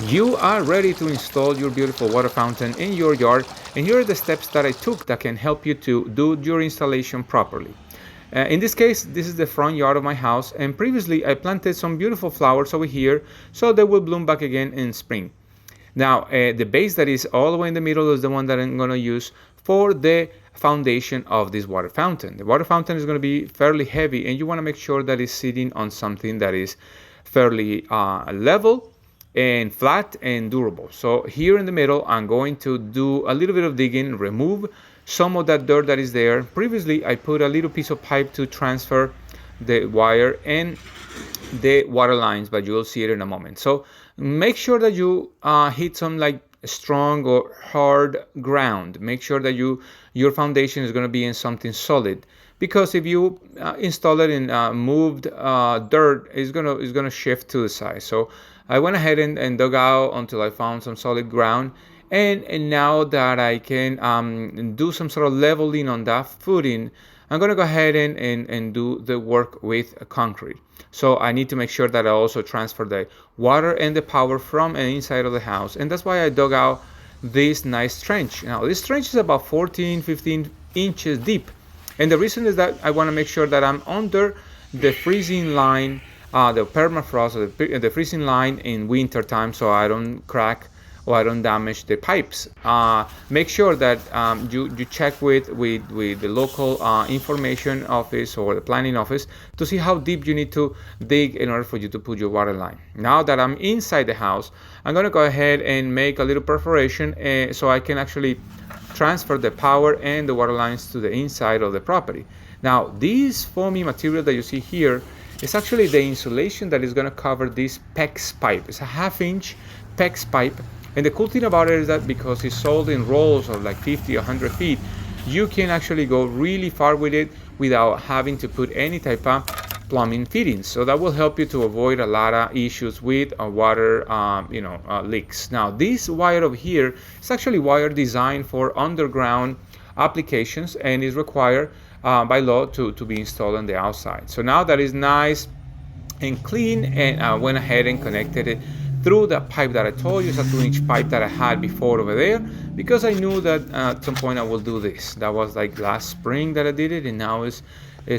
You are ready to install your beautiful water fountain in your yard, and here are the steps that I took that can help you to do your installation properly. In this case, this is the front yard of my house, and previously I planted some beautiful flowers over here so they will bloom back again in spring. Now, the base that is all the way in the middle is the one that I'm going to use for the foundation of this water fountain. The water fountain is going to be fairly heavy, and you want to make sure that it's sitting on something that is fairly level and flat and durable. So here in the middle, I'm going to do a little bit of digging, remove some of that dirt that is there. Previously, I put a little piece of pipe to transfer the wire and the water lines, but you will see it in a moment. So make sure that you hit some like strong or hard ground. Make sure that your foundation is going to be in something solid, because if you install it in moved dirt, it's gonna shift to the side. So I went ahead and dug out until I found some solid ground. And now that I can do some sort of leveling on that footing, I'm going to go ahead and do the work with concrete. So I need to make sure that I also transfer the water and the power from an inside of the house. And that's why I dug out this nice trench. Now, this trench is about 14, 15 inches deep. And the reason is that I want to make sure that I'm under the freezing line, the permafrost, or the freezing line in winter time, so I don't crack or I don't damage the pipes. Make sure that you check with the local information office or the planning office to see how deep you need to dig in order for you to put your water line. Now that I'm inside the house, I'm going to go ahead and make a little perforation so I can actually transfer the power and the water lines to the inside of the property. Now, this foamy material that you see here is actually the insulation that is going to cover this PEX pipe. It's a half-inch PEX pipe. And the cool thing about it is that because it's sold in rolls of like 50 or 100 feet, you can actually go really far with it without having to put any type of plumbing fittings. So that will help you to avoid a lot of issues with water leaks. Now, this wire over here is actually wire designed for underground applications and is required by law to be installed on the outside. So now that is nice and clean, and I went ahead and connected it through the pipe that I told you. It's a 2-inch pipe that I had before over there, because I knew that at some point I will do this. That was like last spring that I did it, and now it's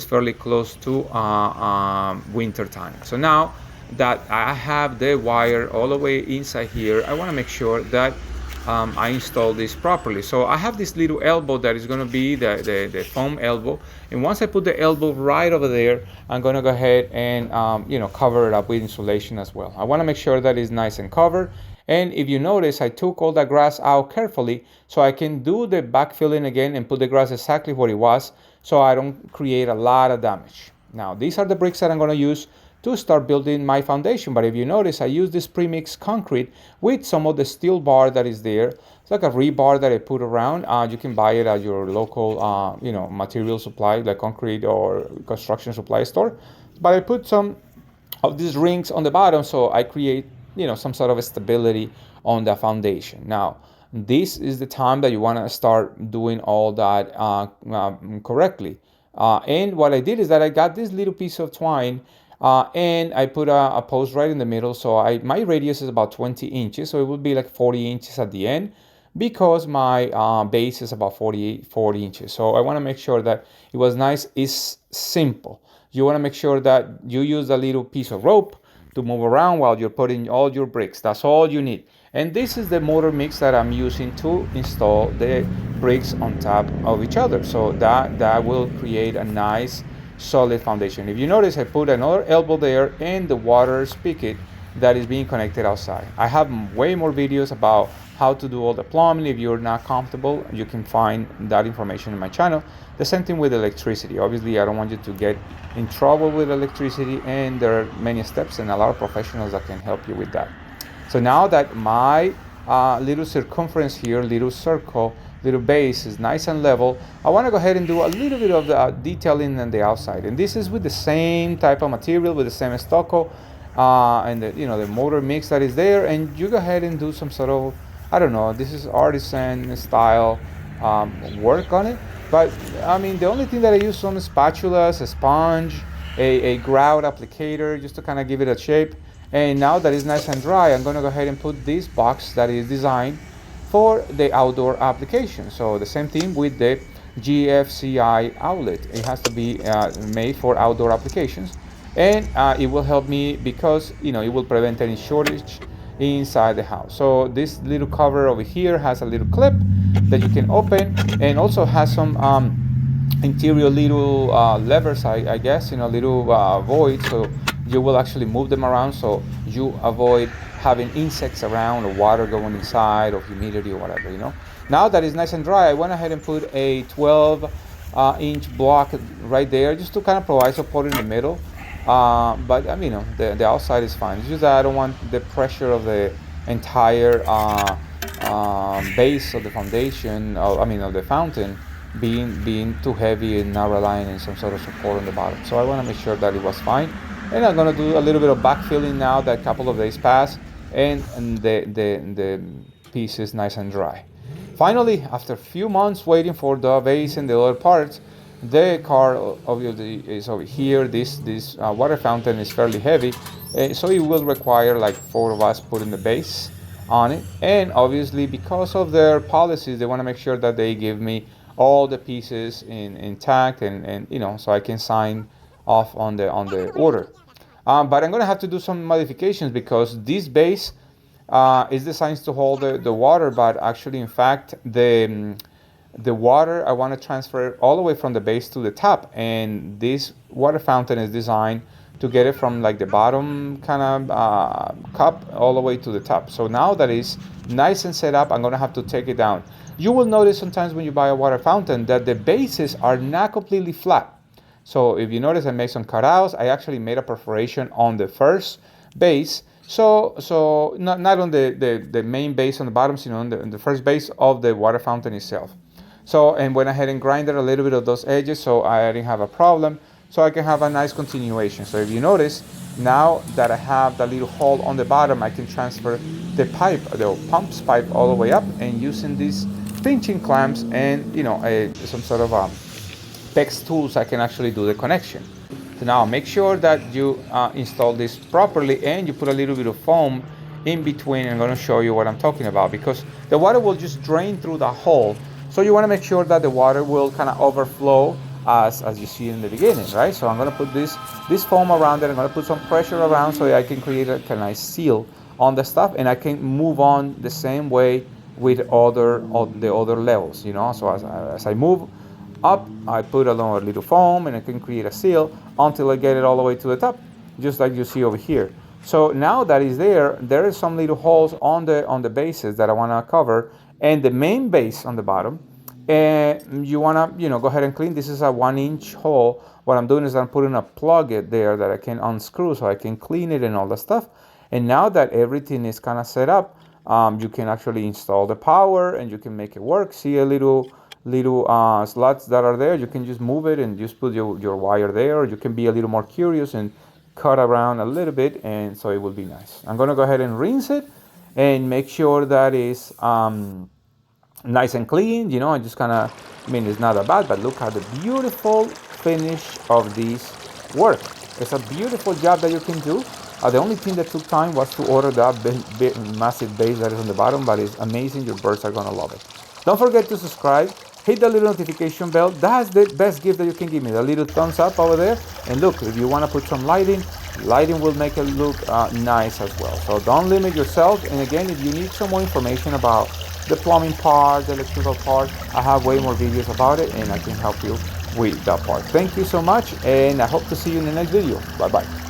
fairly close to winter time. So now that I have the wire all the way inside here, I want to make sure that I install this properly. So I have this little elbow that is going to be the foam elbow, and once I put the elbow right over there, I'm going to go ahead and cover it up with insulation as well. I want to make sure that it's nice and covered. And if you notice, I took all that grass out carefully so I can do the backfilling again and put the grass exactly where it was, so I don't create a lot of damage. Now, these are the bricks that I'm going to use to start building my foundation. But if you notice, I use this pre-mixed concrete with some of the steel bar that is there. It's like a rebar that I put around. You can buy it at your local material supply, like concrete or construction supply store. But I put some of these rings on the bottom so I create some sort of stability on the foundation. Now, this is the time that you want to start doing all that correctly. And what I did is that I got this little piece of twine and I put a post right in the middle. So my radius is about 20 inches. So it would be like 40 inches at the end, because my base is about 40 inches. So I want to make sure that it was nice. It's simple. You want to make sure that you use a little piece of rope to move around while you're putting all your bricks. That's all you need. And this is the mortar mix that I'm using to install the bricks on top of each other. So that will create a nice solid foundation. If you notice, I put another elbow there and the water spigot that is being connected outside. I have way more videos about how to do all the plumbing. If you're not comfortable, you can find that information in my channel. The same thing with electricity. Obviously, I don't want you to get in trouble with electricity, and there are many steps and a lot of professionals that can help you with that. So now that my little circumference here, little circle, little base is nice and level, I want to go ahead and do a little bit of the detailing on the outside. And this is with the same type of material, with the same stucco and the mortar mix that is there. And you go ahead and do some sort of, I don't know, this is artisan style work on it. But I mean, the only thing that I use some spatulas, a sponge, a grout applicator, just to kind of give it a shape. And now that it's nice and dry, I'm gonna go ahead and put this box that is designed for the outdoor application. So the same thing with the GFCI outlet. It has to be made for outdoor applications, and it will help me because it will prevent any shortage inside the house. So this little cover over here has a little clip that you can open, and also has some interior little levers, I guess, little voids, so you will actually move them around, so you avoid having insects around or water going inside or humidity or whatever. Now that it's nice and dry, I went ahead and put a 12 inch block right there, just to kind of provide support in the middle. But I mean, the outside is fine. It's just that I don't want the pressure of the entire base of the foundation, of the fountain, being too heavy and not relying on some sort of support on the bottom. So I want to make sure that it was fine. And I'm gonna do a little bit of backfilling now that a couple of days pass, and the piece is nice and dry. Finally, after a few months waiting for the base and the other parts, the car obviously is over here. This water fountain is fairly heavy, so it will require like 4 of us putting the base on it. And obviously, because of their policies, they want to make sure that they give me all the pieces intact, and so I can sign off on the order. But I'm gonna have to do some modifications because this base is designed to hold the water, but actually, in fact, the water I want to transfer it all the way from the base to the top, and this water fountain is designed to get it from like the bottom kind of cup all the way to the top. So now that it's nice and set up, I'm gonna have to take it down. You will notice sometimes when you buy a water fountain that the bases are not completely flat. So if you notice, I made some cutouts. I actually made a perforation on the first base. So not on the main base on the bottom, on the first base of the water fountain itself. So, and went ahead and grinded a little bit of those edges so I didn't have a problem. So I can have a nice continuation. So if you notice, now that I have the little hole on the bottom, I can transfer the pipe, the pump's pipe, all the way up, and using these pinching clamps and some sort of PEX tools, I can actually do the connection. So now make sure that you install this properly, and you put a little bit of foam in between. I'm going to show you what I'm talking about, because the water will just drain through the hole. So you want to make sure that the water will kind of overflow as you see in the beginning, right? So I'm going to put this foam around it. I'm going to put some pressure around so that I can create a nice seal on the stuff, and I can move on the same way with the other levels, So as I move up, I put a little foam, and I can create a seal until I get it all the way to the top, just like you see over here. So now that is there is some little holes on the bases that I want to cover, and the main base on the bottom. And you want to go ahead and clean. This is a 1-inch hole. What I'm doing is I'm putting a plug there that I can unscrew so I can clean it and all the stuff. And now that everything is kind of set up, you can actually install the power, and you can make it work. See a little slots that are there. You can just move it and just put your wire there. Or you can be a little more curious and cut around a little bit, and so it will be nice. I'm going to go ahead and rinse it and make sure that is nice and clean. I just kind of, it's not that bad, but look at the beautiful finish of this work. It's a beautiful job that you can do. The only thing that took time was to order that massive base that is on the bottom, but it's amazing. Your birds are going to love it. Don't forget to subscribe. Hit the little notification bell. That's the best gift that you can give me, the little thumbs up over there. And look, if you want to put some lighting will make it look nice as well. So don't limit yourself. And again, if you need some more information about the plumbing part, the electrical part, I have way more videos about it, and I can help you with that part. Thank you so much, and I hope to see you in the next video. Bye bye.